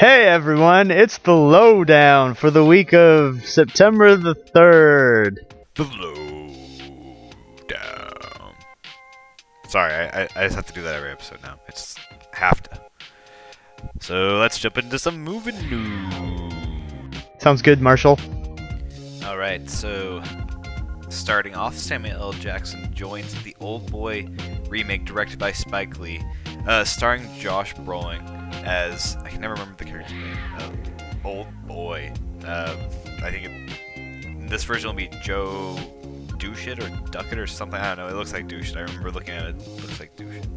Hey everyone, it's the lowdown for the week of September the 3rd. The lowdown. Sorry, I just have to do that every episode now. I just have to. So let's jump into some movie news. Sounds good, Marshall. Alright, so starting off, Samuel L. Jackson joins the Old Boy remake directed by Spike Lee, starring Josh Brolin as, I can never remember the character's name, Old Boy. I think in this version will be Joe Douchit or Duckett or something. I don't know. It looks like Douchit. I remember looking at it. It looks like Douchit.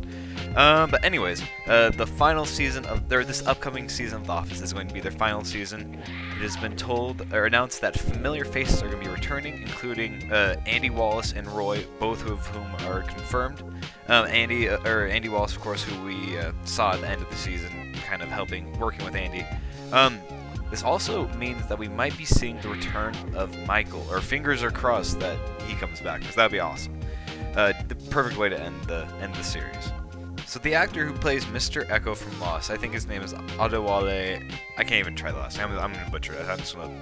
But anyways, the final season of this upcoming season of The Office is going to be their final season. It has been told or announced that familiar faces are going to be returning, including Andy Wallace and Roy, both of whom are confirmed. Andy Wallace, of course, who we saw at the end of the season, kind of working with Andy. This also means that we might be seeing the return of Michael, or fingers are crossed that he comes back, because that would be awesome. The perfect way to end the series. So the actor who plays Mr. Echo from Lost, I think his name is Adewale. I can't even try the last name. I'm gonna butcher it. I'm just gonna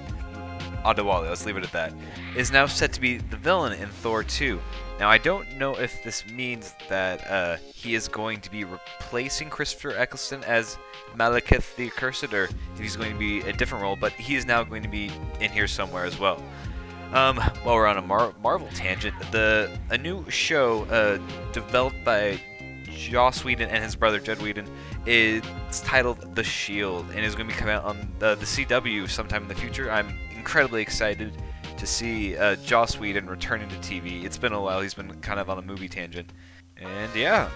Adewale. Let's leave it at that. Is now set to be the villain in Thor 2. Now I don't know if this means that he is going to be replacing Christopher Eccleston as Malekith the Accursed, or if he's going to be a different role. But he is now going to be in here somewhere as well. While we're on a Marvel tangent, a new show developed by Joss Whedon and his brother Jed Whedon is titled The Shield and is going to be coming out on the CW sometime in the future. I'm incredibly excited to see Joss Whedon returning to TV. It's been a while. He's been kind of on a movie tangent. And yeah,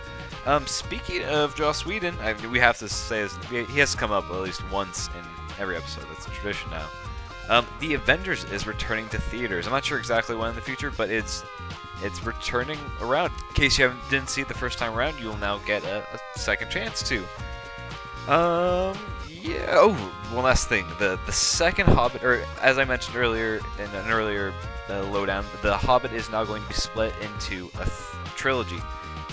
speaking of Joss Whedon, we have to say he has to come up at least once in every episode. That's a tradition now. The Avengers is returning to theaters. I'm not sure exactly when in the future, but it's returning around. In case you didn't see it the first time around, you'll now get a second chance to. Yeah. Oh, one last thing. The second Hobbit, or as I mentioned earlier in an earlier lowdown, the Hobbit is now going to be split into a trilogy.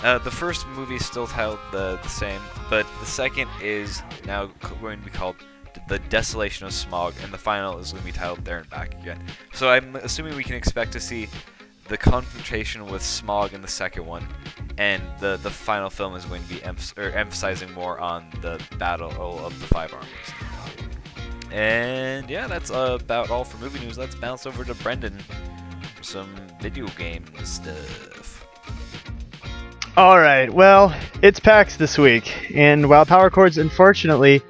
The first movie is still titled the same, but the second is now going to be called The Desolation of Smaug, and the final is going to be titled There and Back Again. So I'm assuming we can expect to see the confrontation with Smaug in the second one, and the final film is going to be emphasizing more on the battle of the Five Armies. And yeah, that's about all for movie news. Let's bounce over to Brendan for some video game stuff. Alright, well, it's PAX this week, and while Power Chords unfortunately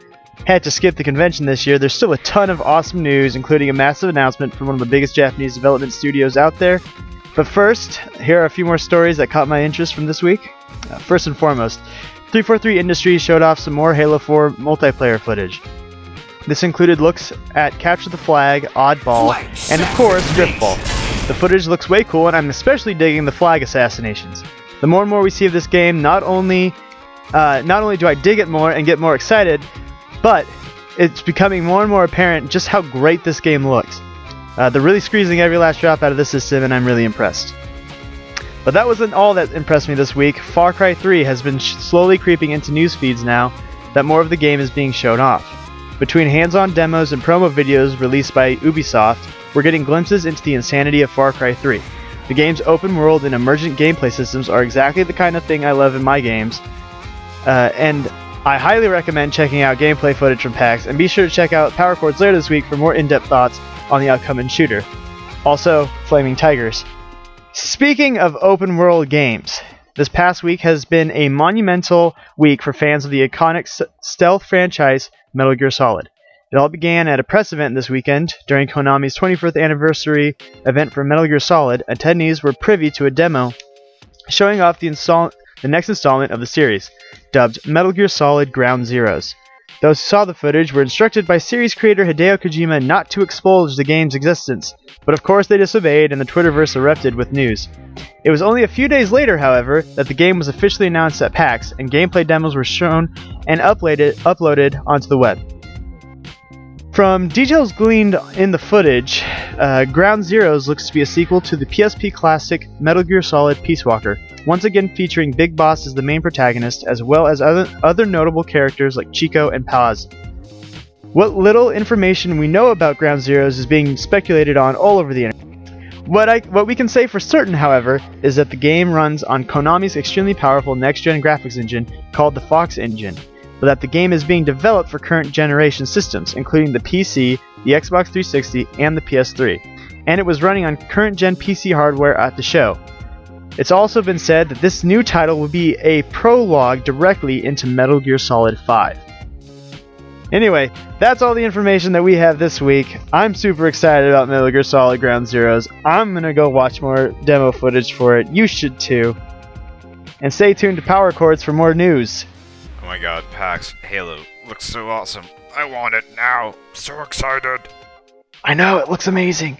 had to skip the convention this year, there's still a ton of awesome news, including a massive announcement from one of the biggest Japanese development studios out there. But first, here are a few more stories that caught my interest from this week. First and foremost, 343 Industries showed off some more Halo 4 multiplayer footage. This included looks at Capture the Flag, Oddball, and of course, Driftball. The footage looks way cool, and I'm especially digging the flag assassinations. The more and more we see of this game, not only do I dig it more and get more excited, but it's becoming more and more apparent just how great this game looks. They're really squeezing every last drop out of this system, and I'm really impressed. But that wasn't all that impressed me this week. Far Cry 3 has been slowly creeping into news feeds now that more of the game is being shown off. Between hands-on demos and promo videos released by Ubisoft, we're getting glimpses into the insanity of Far Cry 3. The game's open world and emergent gameplay systems are exactly the kind of thing I love in my games, and I highly recommend checking out gameplay footage from PAX, and be sure to check out Power Chords later this week for more in-depth thoughts on the upcoming shooter. Also, Flaming Tigers. Speaking of open world games, this past week has been a monumental week for fans of the iconic stealth franchise Metal Gear Solid. It all began at a press event this weekend. During Konami's 25th anniversary event for Metal Gear Solid, attendees were privy to a demo showing off the next installment of the series, dubbed Metal Gear Solid Ground Zeroes. Those who saw the footage were instructed by series creator Hideo Kojima not to expose the game's existence, but of course they disobeyed and the Twitterverse erupted with news. It was only a few days later, however, that the game was officially announced at PAX, and gameplay demos were shown and uploaded onto the web. From details gleaned in the footage, Ground Zeroes looks to be a sequel to the PSP classic Metal Gear Solid Peace Walker, once again featuring Big Boss as the main protagonist, as well as other notable characters like Chico and Paz. What little information we know about Ground Zeroes is being speculated on all over the internet. What we can say for certain, however, is that the game runs on Konami's extremely powerful next-gen graphics engine called the Fox Engine, but that the game is being developed for current generation systems, including the PC, the Xbox 360, and the PS3, and it was running on current-gen PC hardware at the show. It's also been said that this new title will be a prologue directly into Metal Gear Solid 5. Anyway, that's all the information that we have this week. I'm super excited about Metal Gear Solid Ground Zeroes. I'm gonna go watch more demo footage for it. You should too. And stay tuned to Power Chords for more news. Oh my god, PAX, Halo, looks so awesome. I want it now. So excited. I know, it looks amazing.